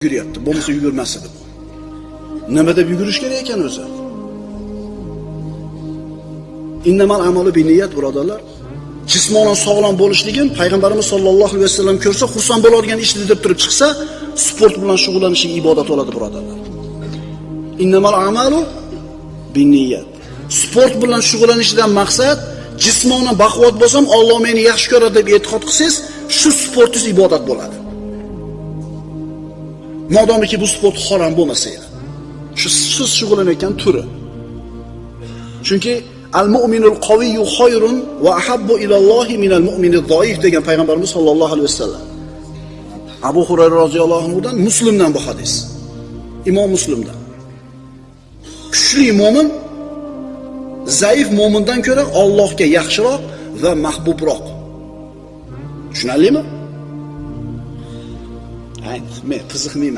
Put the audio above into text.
Yugurayapti, bo'lmasa yugurmas edi bu. Nima deb yugurish kerak ekan o'zi? Innamal amalu binniyat, birodarlar. Jismonan sog'lom bo'lishligim payg'ambarimiz sollallohu alayhi vasallam ko'rsa, xursand bo'ladigan ishni deb turib chiqsa, sport bilan shug'ullanishi ibodat bo'ladi, birodarlar. Innamal amalu binniyat. Sport bilan shug'ullanishdan maqsad jismonan baquvvat bo'lsam, Alloh meni yaxshi ko'radi deb e'tiqod qilsangiz, shu sportingiz ibodat bo'ladi. Modomiki bu sport harom bo'lmasa edi. Shu siz shug'ullanayotgan turi. Chunki al-mu'minul qawiyyu khayrun va ahabbu ilallohi minal mu'minid zoif degan payg'ambarimiz sollallohu alayhi vasallam. Abu Hurayra roziyallohu anhudan, Muslimdan bu hadis. Imom Muslimdan. Kuchli mo'min zaif mo'mindan ko'ra Allohga yaxshiroq va mahbubroq. Tushunarlimi? Men qiziqmayman.